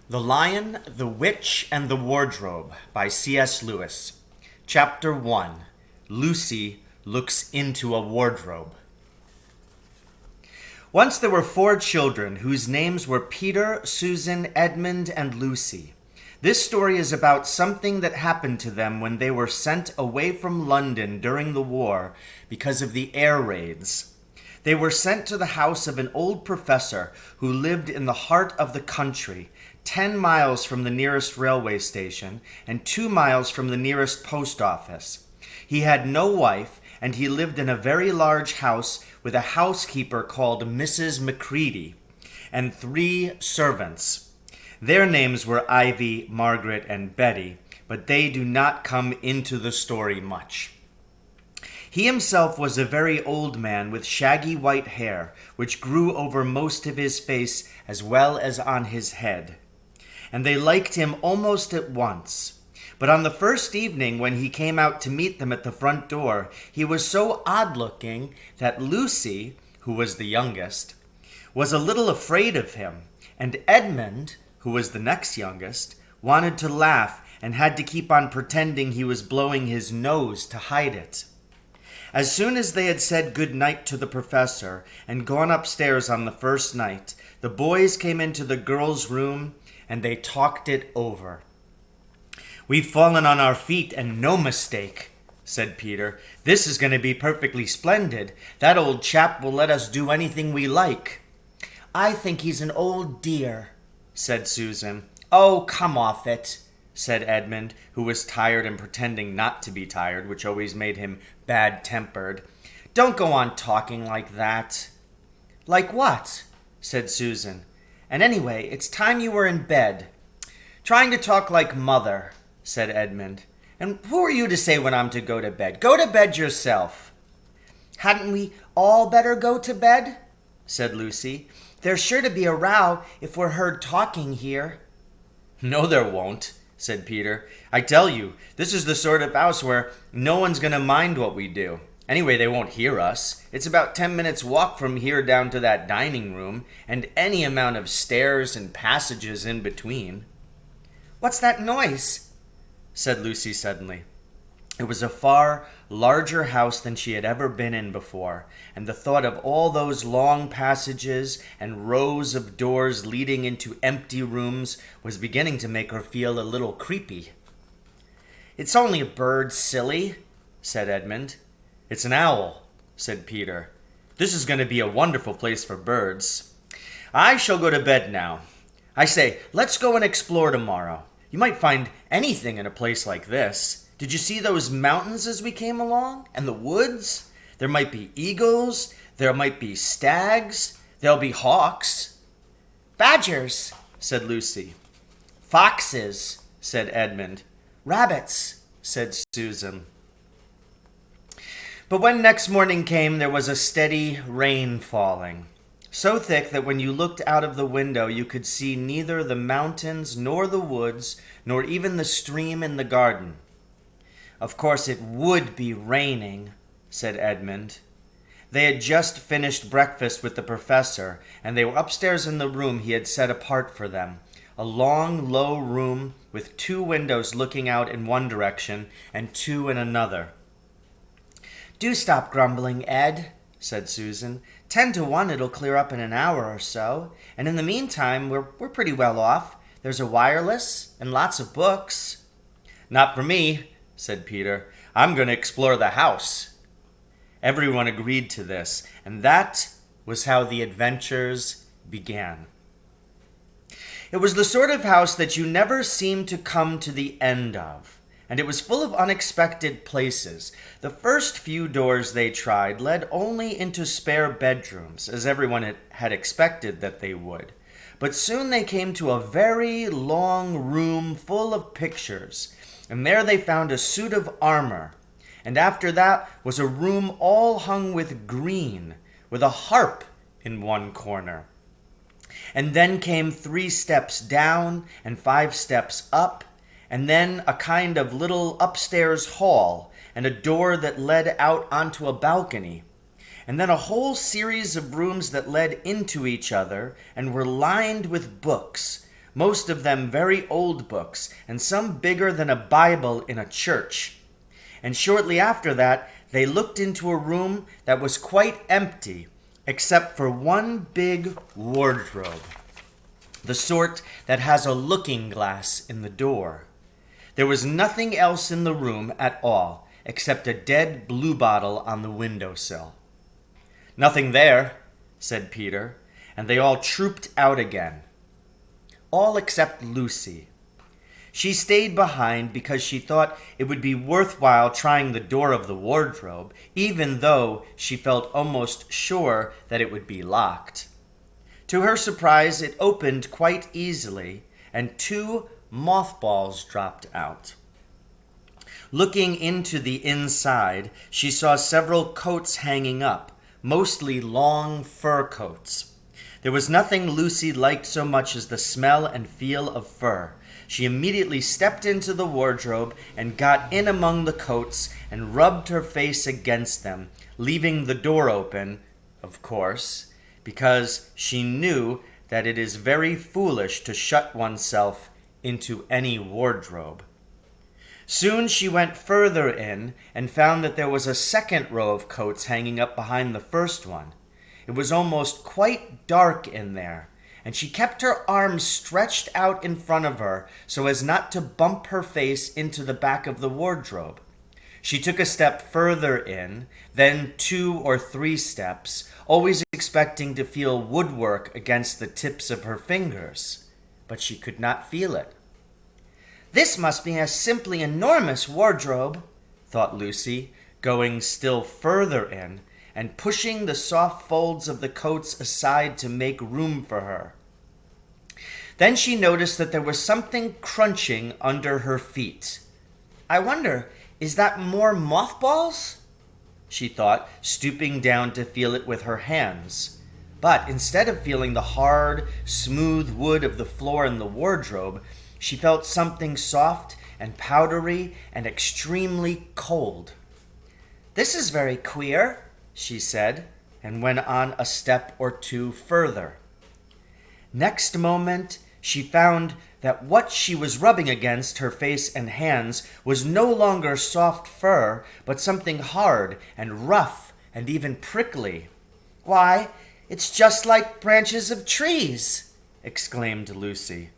The Lion, the Witch, and the Wardrobe by C.S. Lewis. Chapter 1. Lucy Looks into a Wardrobe. Once there were 4 children whose names were Peter, Susan, Edmund, and Lucy. This story is about something that happened to them when they were sent away from London during the war because of the air raids. They were sent to the house of an old professor who lived in the heart of the country, 10 miles from the nearest railway station and 2 miles from the nearest post office. He had no wife, and he lived in a very large house with a housekeeper called Mrs. Macready and 3 servants. Their names were Ivy, Margaret, and Betty, but they do not come into the story much. He himself was a very old man with shaggy white hair, which grew over most of his face as well as on his head. And they liked him almost at once. But on the first evening when he came out to meet them at the front door, he was so odd-looking that Lucy, who was the youngest, was a little afraid of him, and Edmund, who was the next youngest, wanted to laugh and had to keep on pretending he was blowing his nose to hide it. As soon as they had said good night to the professor and gone upstairs on the first night, the boys came into the girls' room and they talked it over. "We've fallen on our feet, and no mistake," said Peter. "This is going to be perfectly splendid. That old chap will let us do anything we like." "I think he's an old dear," said Susan. "Oh, come off it," said Edmund, who was tired and pretending not to be tired, which always made him bad-tempered. "Don't go on talking like that." "Like what?" said Susan. "And anyway, it's time you were in bed." "Trying to talk like mother," said Edmund. "And who are you to say when I'm to go to bed? Go to bed yourself." "Hadn't we all better go to bed?" said Lucy. "There's sure to be a row if we're heard talking here." "No, there won't," said Peter. "I tell you, this is the sort of house where no one's going to mind what we do. Anyway, they won't hear us. It's about 10 minutes' walk from here down to that dining room, and any amount of stairs and passages in between." "What's that noise?" said Lucy suddenly. It was a far larger house than she had ever been in before, and the thought of all those long passages and rows of doors leading into empty rooms was beginning to make her feel a little creepy. "It's only a bird, silly," said Edmund. "It's an owl," said Peter. "This is going to be a wonderful place for birds. I shall go to bed now. I say, let's go and explore tomorrow. You might find anything in a place like this. Did you see those mountains as we came along? And the woods? There might be eagles. There might be stags. There'll be hawks." "Badgers," said Lucy. "Foxes," said Edmund. "Rabbits," said Susan. But when next morning came, there was a steady rain falling, so thick that when you looked out of the window you could see neither the mountains nor the woods nor even the stream in the garden. "Of course it would be raining," said Edmund. They had just finished breakfast with the professor, and they were upstairs in the room he had set apart for them, a long, low room with 2 windows looking out in one direction and 2 in another. "Do stop grumbling, Ed," said Susan. 10 to 1 it'll clear up in an hour or so, and in the meantime we're pretty well off. There's a wireless and lots of books." "Not for me," said Peter. "I'm going to explore the house." Everyone agreed to this, and that was how the adventures began. It was the sort of house that you never seemed to come to the end of, and it was full of unexpected places. The first few doors they tried led only into spare bedrooms, as everyone had expected that they would. But soon they came to a very long room full of pictures, and there they found a suit of armor. And after that was a room all hung with green, with a harp in one corner. And then came 3 steps down and 5 steps up, and then a kind of little upstairs hall, and a door that led out onto a balcony. and then a whole series of rooms that led into each other and were lined with books, most of them very old books, and some bigger than a Bible in a church. And shortly after that, they looked into a room that was quite empty, except for one big wardrobe, the sort that has a looking glass in the door. There was nothing else in the room at all, except a dead bluebottle on the windowsill. "Nothing there," said Peter, and they all trooped out again. All except Lucy. She stayed behind because she thought it would be worthwhile trying the door of the wardrobe, even though she felt almost sure that it would be locked. To her surprise, it opened quite easily, and 2 mothballs dropped out. Looking into the inside, she saw several coats hanging up, mostly long fur coats. There was nothing Lucy liked so much as the smell and feel of fur. She immediately stepped into the wardrobe and got in among the coats and rubbed her face against them, leaving the door open, of course, because she knew that it is very foolish to shut oneself into any wardrobe. Soon she went further in and found that there was a second row of coats hanging up behind the first one. It was almost quite dark in there, and she kept her arms stretched out in front of her so as not to bump her face into the back of the wardrobe. She took a step further in, then 2 or 3 steps, always expecting to feel woodwork against the tips of her fingers, but she could not feel it. "This must be a simply enormous wardrobe," thought Lucy, going still further in and pushing the soft folds of the coats aside to make room for her. Then she noticed that there was something crunching under her feet. "I wonder, is that more mothballs?" she thought, stooping down to feel it with her hands. But instead of feeling the hard, smooth wood of the floor in the wardrobe, she felt something soft and powdery and extremely cold. "This is very queer," she said, and went on a step or 2 further. Next moment, she found that what she was rubbing against her face and hands was no longer soft fur, but something hard and rough and even prickly. "Why, it's just like branches of trees," exclaimed Lucy.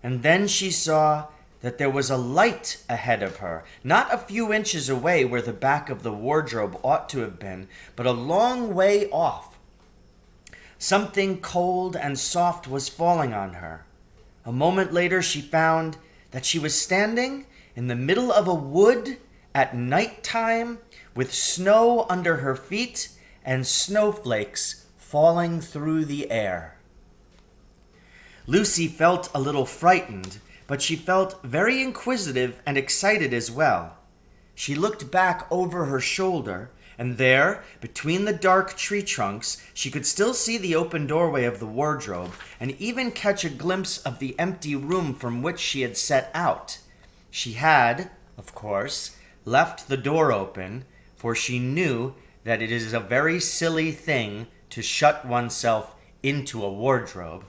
And then she saw that there was a light ahead of her, not a few inches away where the back of the wardrobe ought to have been, but a long way off. Something cold and soft was falling on her. A moment later, she found that she was standing in the middle of a wood at night time with snow under her feet and snowflakes falling through the air. Lucy felt a little frightened, but she felt very inquisitive and excited as well. She looked back over her shoulder, and there, between the dark tree trunks, she could still see the open doorway of the wardrobe, and even catch a glimpse of the empty room from which she had set out. She had, of course, left the door open, for she knew that it is a very silly thing to shut oneself into a wardrobe.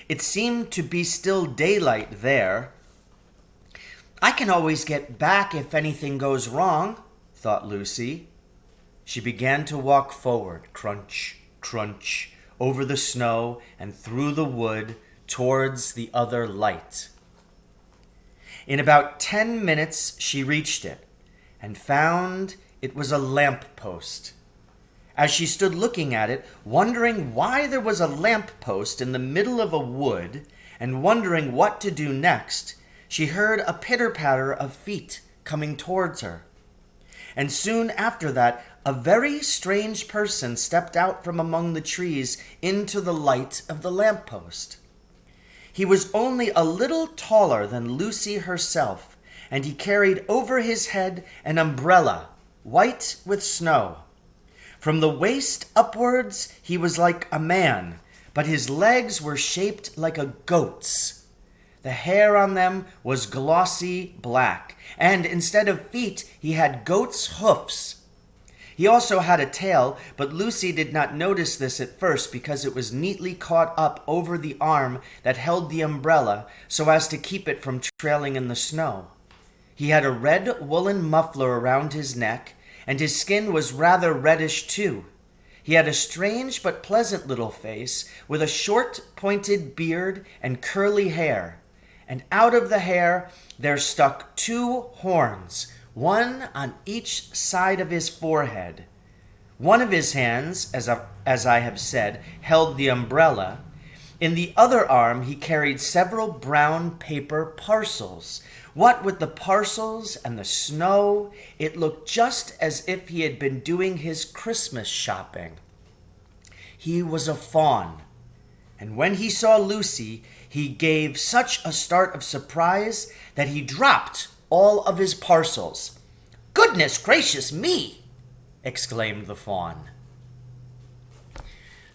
It seemed to be still daylight there. "I can always get back if anything goes wrong," thought Lucy. She began to walk forward, crunch, crunch, over the snow and through the wood towards the other light. In about 10 minutes she reached it and found it was a lamp post. As she stood looking at it, wondering why there was a lamp post in the middle of a wood, and wondering what to do next, she heard a pitter-patter of feet coming towards her. And soon after that, a very strange person stepped out from among the trees into the light of the lamp post. He was only a little taller than Lucy herself, and he carried over his head an umbrella, white with snow. From the waist upwards, he was like a man, but his legs were shaped like a goat's. The hair on them was glossy black, and instead of feet, he had goat's hoofs. He also had a tail, but Lucy did not notice this at first because it was neatly caught up over the arm that held the umbrella so as to keep it from trailing in the snow. He had a red woolen muffler around his neck, and his skin was rather reddish too. He had a strange but pleasant little face with a short, pointed beard and curly hair, and out of the hair there stuck 2 horns, one on each side of his forehead. One of his hands, as I have said, held the umbrella. In the other arm he carried several brown paper parcels. What with the parcels and the snow, it looked just as if he had been doing his Christmas shopping. He was a fawn, and when he saw Lucy, he gave such a start of surprise that he dropped all of his parcels. "Goodness gracious me!" exclaimed the fawn.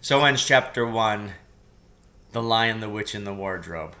So ends chapter 1, The Lion, the Witch, and the Wardrobe.